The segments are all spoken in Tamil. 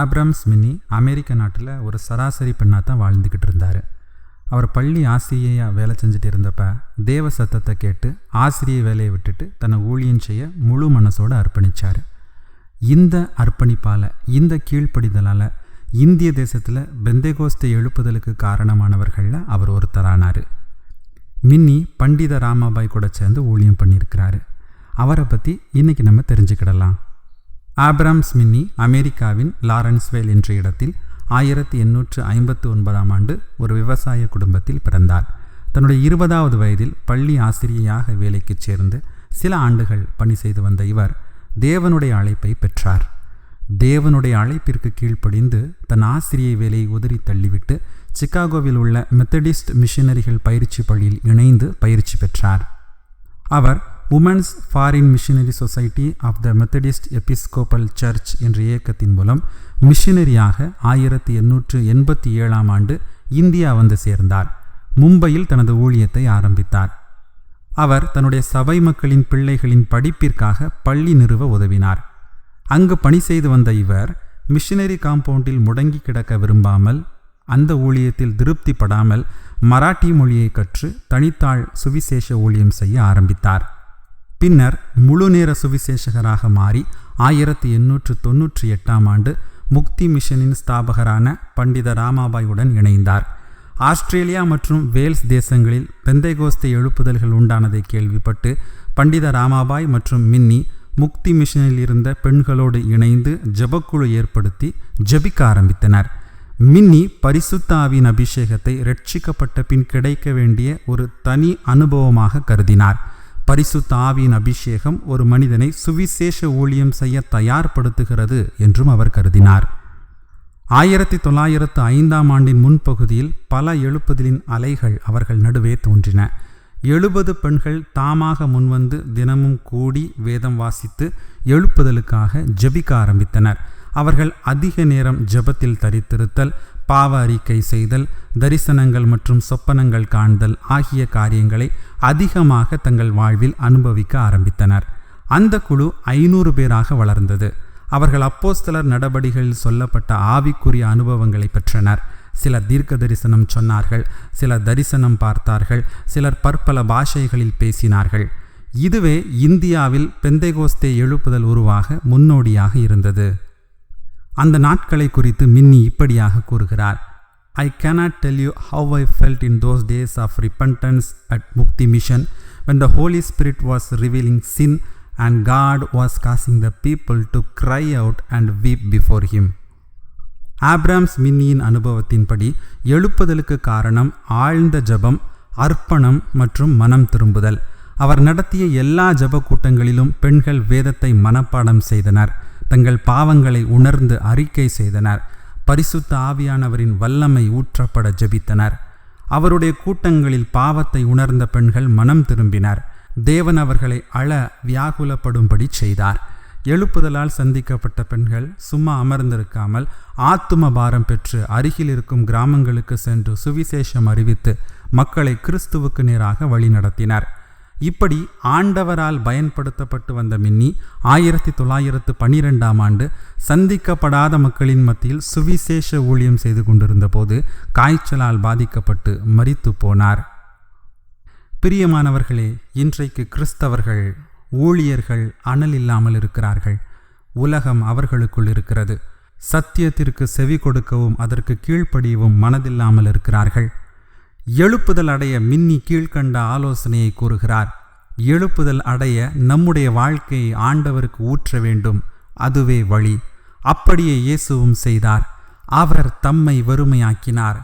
ஆப்ரம்ஸ் மின்னி அமெரிக்க நாட்டில் ஒரு சராசரி பெண்ணாக தான் வாழ்ந்துக்கிட்டு இருந்தார். அவர் பள்ளி ஆசிரியையாக வேலை செஞ்சுட்டு இருந்தப்ப தேவ சத்தத்தை கேட்டு ஆசிரிய வேலையை விட்டுட்டு தன்னை ஊழியம் செய்ய முழு மனசோடு அர்ப்பணித்தார். இந்த அர்ப்பணிப்பால், இந்த கீழ்ப்படிதலால் இந்திய தேசத்தில் பெந்தேகோஸ்தே எழுப்புதலுக்கு காரணமானவர்களில் அவர் ஒருத்தரானார். மின்னி பண்டித ராமாபாய் கூட சேர்ந்து ஊழியம் பண்ணியிருக்கிறாரு. அவரை பற்றி இன்றைக்கி நம்ம தெரிஞ்சுக்கிடலாம். ஆப்ரம்ஸ் மின்னி அமெரிக்காவின் லாரன்ஸ்வேல் என்ற இடத்தில் 1859ஆம் ஆண்டு ஒரு விவசாய குடும்பத்தில் பிறந்தார். தன்னுடைய 20வது வயதில் பள்ளி ஆசிரியையாக வேலைக்கு சேர்ந்து சில ஆண்டுகள் பணி செய்து வந்த இவர் தேவனுடைய அழைப்பை பெற்றார். தேவனுடைய அழைப்பிற்கு கீழ்ப்படிந்து தன் ஆசிரியை வேலையை உதறி தள்ளிவிட்டு சிகாகோவில் உள்ள மெத்தடிஸ்ட் மிஷனரிகள் பயிற்சி பள்ளியில் இணைந்து பயிற்சி பெற்றார். அவர் women's foreign missionary society of the Methodist Episcopal church என்ற இயக்கத்தின் மூலம் மிஷனரியாக 1887ஆம் ஆண்டு இந்தியா வந்து சேர்ந்தார். மும்பையில் தனது ஊழியத்தை ஆரம்பித்தார். அவர் தன்னுடைய சபை மக்களின் பிள்ளைகளின் படிப்பிற்காக பள்ளி நிறுவ உதவினார். அங்கு பணி செய்து வந்த இவர் மிஷனரி காம்பவுண்டில் முடங்கி கிடக்க விரும்பாமல், அந்த ஊழியத்தில் திருப்திப்படாமல் மராட்டி மொழியை கற்று தனித்தாள் சுவிசேஷ ஊழியம் செய்ய ஆரம்பித்தார். பின்னர் முழுநேர சுவிசேஷகராக மாறி 1898ஆம் ஆண்டு முக்தி மிஷனின் ஸ்தாபகரான பண்டித ராமாபாயுடன் இணைந்தார். ஆஸ்திரேலியா மற்றும் வேல்ஸ் தேசங்களில் பெந்தேகோஸ்தே எழுப்புதல்கள் உண்டானதை கேள்விப்பட்டு பண்டித ராமாபாய் மற்றும் மின்னி முக்தி மிஷனில் இருந்த பெண்களோடு இணைந்து ஜெபக்குழு ஏற்படுத்தி ஜெபிக்க ஆரம்பித்தனர். மின்னி பரிசுத்த ஆவியின் அபிஷேகத்தை இரட்சிக்கப்பட்ட பின் கிடைக்க வேண்டிய ஒரு தனி அனுபவமாக கருதினார். பரிசுத்த ஆவியின் அபிஷேகம் ஒரு மனிதனை சுவிசேஷ ஊழியம் செய்ய தயார்படுத்துகிறது என்றும் அவர் கருதினார். 1905ஆம் ஆண்டின் முன்பகுதியில் பல எழுப்புதலின் அலைகள் அவர்கள் நடுவே தோன்றின. 70 பெண்கள் தாமாக முன்வந்து தினமும் கூடி வேதம் வாசித்து எழுப்புதலுக்காக ஜெபிக்க ஆரம்பித்தனர். அவர்கள் அதிக நேரம் ஜெபத்தில் தரித்திருத்தல், பாவ அறிக்கை செய்தல், தரிசனங்கள் மற்றும் சொப்பனங்கள் காண்தல் ஆகிய காரியங்களை அதிகமாக தங்கள் வாழ்வில் அனுபவிக்க ஆரம்பித்தனர். அந்த குழு 500 பேராக வளர்ந்தது. அவர்கள் அப்போஸ்தலர் நடபடிகளில் சொல்லப்பட்ட ஆவிக்குரிய அனுபவங்களை பெற்றனர். சிலர் தீர்க்க தரிசனம் சொன்னார்கள், சிலர் தரிசனம் பார்த்தார்கள், சிலர் பற்பல பாஷைகளில் பேசினார்கள். இதுவே இந்தியாவில் பெந்தேகோஸ்தே எழுப்புதல் உருவாக முன்னோடியாக இருந்தது. அந்த நாட்களை குறித்து மின்னி இப்படியாக கூறுகிறார். I cannot tell you how I felt in those days of repentance at Mukti Mission when the Holy Spirit was revealing sin and God was causing the people to cry out and weep before Him. Abrams மின்னியின் அனுபவத்தின்படி எழுப்புதலுக்கு காரணம் ஆழ்ந்த ஜெபம், அர்ப்பணம் மற்றும் மனம் திரும்புதல். அவர் நடத்திய எல்லா ஜெப கூட்டங்களிலும் பெண்கள் வேதத்தை மனப்பாடம் செய்தனர், தங்கள் பாவங்களை உணர்ந்து அறிக்கை செய்தனர், பரிசுத்த ஆவியானவரின் வல்லமை ஊற்றப்பட ஜெபித்தனர். அவருடைய கூட்டங்களில் பாவத்தை உணர்ந்த பெண்கள் மனம் திரும்பினர். தேவன் அவர்களை அழ வியாகுலப்படும்படி செய்தார். எழுப்புதலால் சந்திக்கப்பட்ட பெண்கள் சும்மா அமர்ந்திருக்காமல் ஆத்தும பாரம் பெற்று அருகில் இருக்கும் கிராமங்களுக்கு சென்று சுவிசேஷம் அறிவித்து மக்களை கிறிஸ்துவுக்கு நேராக வழி நடத்தினர். இப்படி ஆண்டவரால் பயன்படுத்தப்பட்டு வந்த மின்னி 1912ஆம் ஆண்டு சந்திக்கப்படாத மக்களின் மத்தியில் சுவிசேஷ ஊழியம் செய்து கொண்டிருந்த போது காய்ச்சலால் பாதிக்கப்பட்டு மரித்து போனார். பிரியமானவர்களே, இன்றைக்கு கிறிஸ்தவர்கள் ஊழியர்கள் அனல் இல்லாமல் இருக்கிறார்கள். உலகம் அவர்களுக்குள் இருக்கிறது. சத்தியத்திற்கு செவி கொடுக்கவும் அதற்கு கீழ்ப்படியவும் மனதில்லாமல் இருக்கிறார்கள். எழுப்புதல் அடைய மின்னி கீழ்கண்ட ஆலோசனையை கூறுகிறார். எழுப்புதல் அடைய நம்முடைய வாழ்க்கையை ஆண்டவருக்கு ஊற்ற வேண்டும், அதுவே வழி. அப்படியே இயேசுவும் செய்தார். அவர் தம்மை வெறுமையாக்கினார்.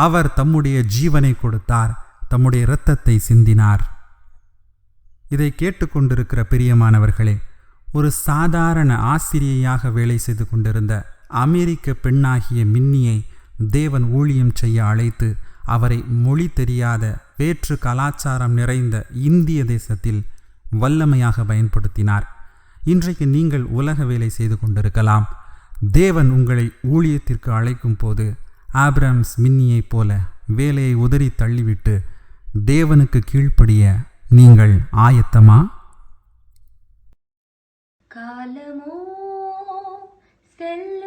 அவர் தம்முடைய ஜீவனை கொடுத்தார், தம்முடைய இரத்தத்தை சிந்தினார். இதை கேட்டுக்கொண்டிருக்கிற பிரியமானவர்களே, ஒரு சாதாரண ஆசிரியையாக வேலை செய்து கொண்டிருந்த அமெரிக்க பெண்ணாகிய மின்னியை தேவன் ஊழியம் செய்ய அழைத்து அவரை மொழி தெரியாத வேற்று கலாச்சாரம் நிறைந்த இந்திய தேசத்தில் வல்லமையாக பயன்படுத்தினார். இன்றைக்கு நீங்கள் உலக வேலை செய்து கொண்டிருக்கலாம். தேவன் உங்களை ஊழியத்திற்கு அழைக்கும் போது ஆப்ரம்ஸ் மின்னியைப் போல வேலையை உதறி தள்ளிவிட்டு தேவனுக்கு கீழ்ப்படிய நீங்கள் ஆயத்தமா? காலமோ செல்ல